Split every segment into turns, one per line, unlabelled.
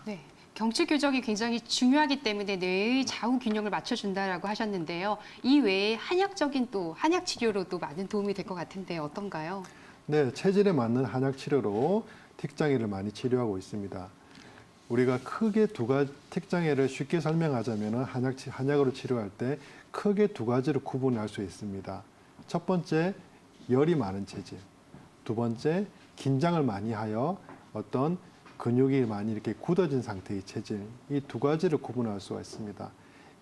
네. 경추 교정이 굉장히 중요하기 때문에 뇌의 좌우 균형을 맞춰준다라고 하셨는데요. 이 외에 한약적인 또 한약 치료로도 많은 도움이 될 것 같은데 어떤가요?
네, 체질에 맞는 한약 치료로 틱장애를 많이 치료하고 있습니다. 우리가 크게 두 가지 틱장애를 쉽게 설명하자면 한약으로 치료할 때 크게 두 가지로 구분할 수 있습니다. 첫 번째, 열이 많은 체질. 두 번째, 긴장을 많이 하여 어떤 근육이 많이 이렇게 굳어진 상태의 체질. 이 두 가지를 구분할 수가 있습니다.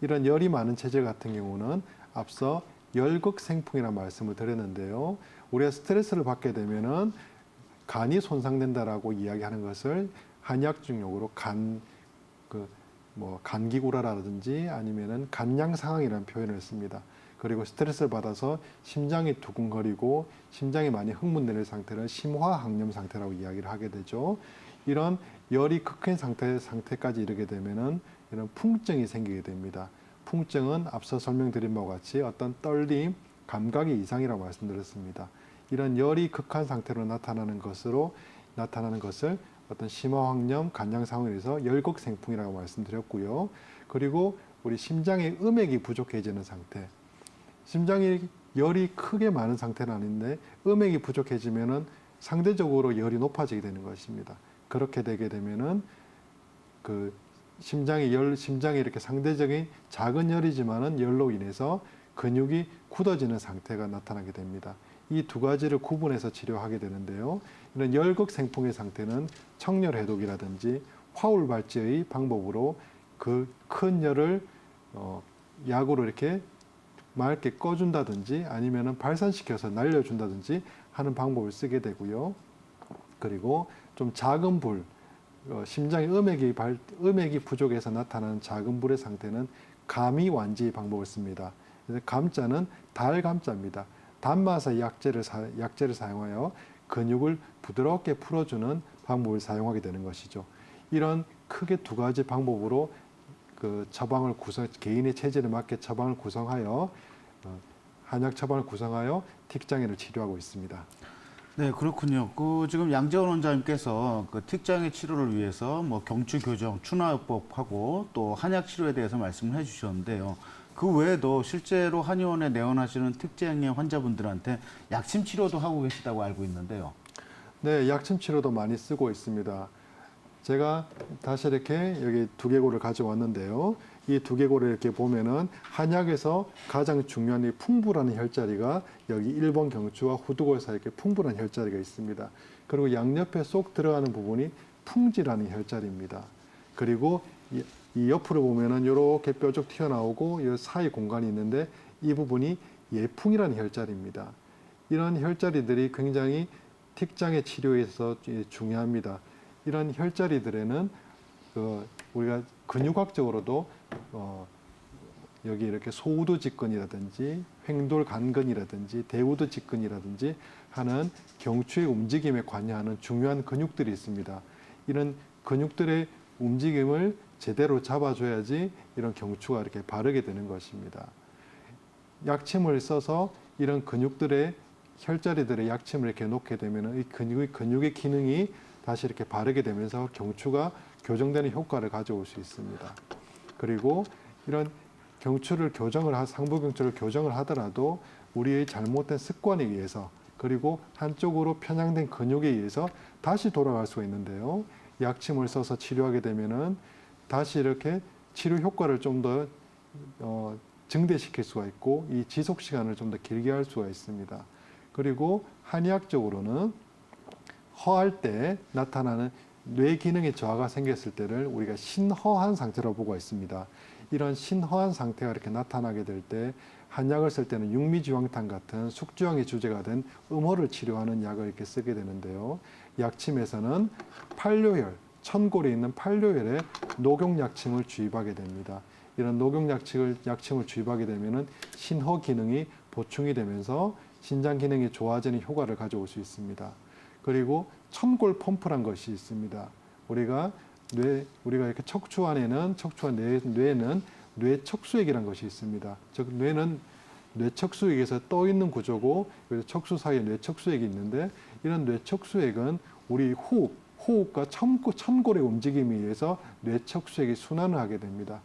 이런 열이 많은 체질 같은 경우는 앞서 열극생풍이라는 말씀을 드렸는데요. 우리가 스트레스를 받게 되면은 간이 손상된다라고 이야기하는 것을 한의학적 용어로 간기구라라든지 아니면은 간양상황이라는 표현을 씁니다. 그리고 스트레스를 받아서 심장이 두근거리고 심장이 많이 흥분되는 상태를 심화항염 상태라고 이야기를 하게 되죠. 이런 열이 극한 상태까지 이르게 되면은 이런 풍증이 생기게 됩니다. 풍증은 앞서 설명드린 바와 같이 어떤 떨림, 감각의 이상이라고 말씀드렸습니다. 이런 열이 극한 상태로 나타나는 것을 어떤 심화황염, 간양상황에서 열극생풍이라고 말씀드렸고요. 그리고 우리 심장의 음액이 부족해지는 상태. 심장이 열이 크게 많은 상태는 아닌데 음액이 부족해지면은 상대적으로 열이 높아지게 되는 것입니다. 그렇게 되게 되면은 그 심장이 이렇게 상대적인 작은 열이지만은 열로 인해서 근육이 굳어지는 상태가 나타나게 됩니다. 이 두 가지를 구분해서 치료하게 되는데요. 이런 열극생풍의 상태는 청열해독이라든지 화울발제의 방법으로 그 큰 열을 약으로 이렇게 맑게 꺼준다든지 아니면은 발산시켜서 날려준다든지 하는 방법을 쓰게 되고요. 그리고 좀 작은 불, 심장의 음액이 부족해서 나타나는 작은 불의 상태는 감이완지의 방법을 씁니다. 그래서 감자는 달감자입니다. 단마사 약재를 사용하여 근육을 부드럽게 풀어주는 방법을 사용하게 되는 것이죠. 이런 크게 두 가지 방법으로 개인의 체질에 맞게 처방을 구성하여 한약 처방을 구성하여 틱장애를 치료하고 있습니다.
네, 그렇군요. 지금 양재원 원장님께서 틱장애 치료를 위해서 경추 교정, 추나요법하고 또 한약 치료에 대해서 말씀을 해주셨는데요. 그 외에도 실제로 한의원에 내원하시는 틱장애 환자분들한테 약침 치료도 하고 계시다고 알고 있는데요.
네, 약침 치료도 많이 쓰고 있습니다. 제가 다시 이렇게 여기 두개골을 가져왔는데요. 이 두개골을 이렇게 보면은 한약에서 가장 중요한 이 풍부라는 혈자리가 여기 1번 경추와 후두골 사이에 이렇게 풍부라는 혈자리가 있습니다. 그리고 양옆에 쏙 들어가는 부분이 풍지라는 혈자리입니다. 그리고 이 옆으로 보면은 이렇게 뾰족 튀어나오고 이 사이 공간이 있는데 이 부분이 예풍이라는 혈자리입니다. 이런 혈자리들이 굉장히 틱장애 치료에서 중요합니다. 이런 혈자리들에는 우리가 근육학적으로도 여기 이렇게 소우두직근이라든지 횡돌간근이라든지 대우두직근이라든지 하는 경추의 움직임에 관여하는 중요한 근육들이 있습니다. 이런 근육들의 움직임을 제대로 잡아줘야지 이런 경추가 이렇게 바르게 되는 것입니다. 약침을 써서 이런 혈자리들의 약침을 이렇게 놓게 되면 이 근육의 기능이 다시 이렇게 바르게 되면서 경추가 교정되는 효과를 가져올 수 있습니다. 그리고 이런 상부 경추를 교정을 하더라도 우리의 잘못된 습관에 의해서 그리고 한쪽으로 편향된 근육에 의해서 다시 돌아갈 수가 있는데요. 약침을 써서 치료하게 되면은 다시 이렇게 치료 효과를 좀 더 증대시킬 수가 있고 이 지속 시간을 좀 더 길게 할 수가 있습니다. 그리고 한의학적으로는 허할 때 나타나는 뇌 기능의 저하가 생겼을 때를 우리가 신허한 상태라고 보고 있습니다. 이런 신허한 상태가 이렇게 나타나게 될 때 한약을 쓸 때는 육미지황탄 같은 숙주황이 주제가 된 음호를 치료하는 약을 이렇게 쓰게 되는데요. 약침에서는 천골에 있는 판료혈에 녹용약침을 주입하게 됩니다. 이런 녹용약침을 주입하게 되면은 신허 기능이 보충이 되면서 신장 기능이 좋아지는 효과를 가져올 수 있습니다. 그리고 천골 펌프란 것이 있습니다. 우리가 이렇게 뇌에는 뇌척수액이라는 것이 있습니다. 즉 뇌는 뇌척수액에서 떠 있는 구조고 척수 사이에 뇌척수액이 있는데 이런 뇌척수액은 우리 호흡, 호흡과 천골의 움직임에 의해서 뇌척수액이 순환을 하게 됩니다.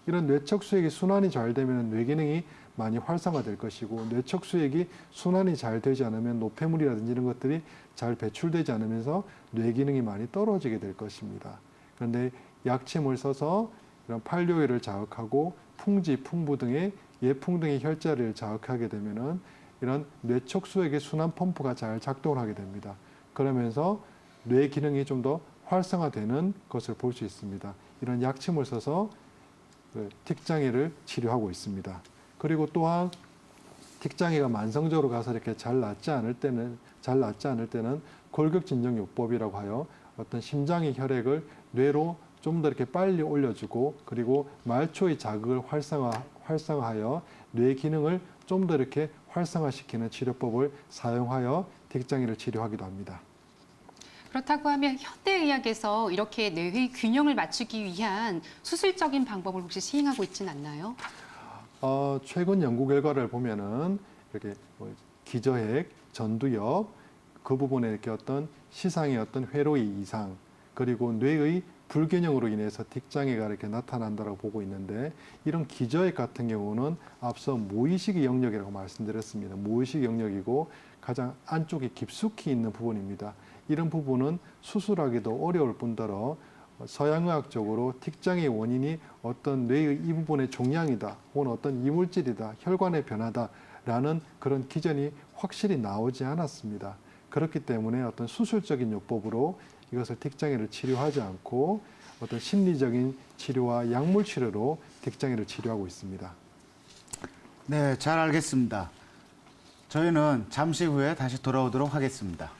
이런 뇌척수액이 순환이 잘 되면 뇌 기능이 많이 활성화될 것이고, 뇌척수액이 순환이 잘 되지 않으면 노폐물이라든지 이런 것들이 잘 배출되지 않으면서 뇌 기능이 많이 떨어지게 될 것입니다. 그런데 약침을 써서 이런 판료회를 자극하고 풍지, 풍부 등의 예풍 등의 혈자리를 자극하게 되면은 이런 뇌척수액의 순환 펌프가 잘 작동을 하게 됩니다. 그러면서 뇌 기능이 좀 더 활성화되는 것을 볼 수 있습니다. 이런 약침을 써서 틱장애를 치료하고 있습니다. 그리고 또한 틱장애가 만성적으로 가서 이렇게 잘 낫지 않을 때는 골격진정요법이라고 하여 어떤 심장의 혈액을 뇌로 좀 더 이렇게 빨리 올려주고, 그리고 말초의 자극을 활성화하여 뇌 기능을 좀 더 이렇게 활성화시키는 치료법을 사용하여 틱장애를 치료하기도 합니다.
그렇다고 하면 현대의학에서 이렇게 뇌의 균형을 맞추기 위한 수술적인 방법을 혹시 시행하고 있지는 않나요?
최근 연구 결과를 보면은 이렇게 기저핵, 전두엽 그 부분에 이렇게 어떤 시상의 어떤 회로의 이상, 그리고 뇌의 불균형으로 인해서 틱장애가 이렇게 나타난다고 보고 있는데, 이런 기저핵 같은 경우는 앞서 무의식의 영역이라고 말씀드렸습니다. 무의식 영역이고 가장 안쪽에 깊숙이 있는 부분입니다. 이런 부분은 수술하기도 어려울 뿐더러 서양의학적으로 틱장애의 원인이 어떤 뇌의 이 부분의 종양이다, 혹은 어떤 이물질이다, 혈관의 변화다라는 그런 기전이 확실히 나오지 않았습니다. 그렇기 때문에 어떤 수술적인 요법으로 이것을 틱장애를 치료하지 않고 어떤 심리적인 치료와 약물 치료로 틱장애를 치료하고 있습니다.
네, 잘 알겠습니다. 저희는 잠시 후에 다시 돌아오도록 하겠습니다.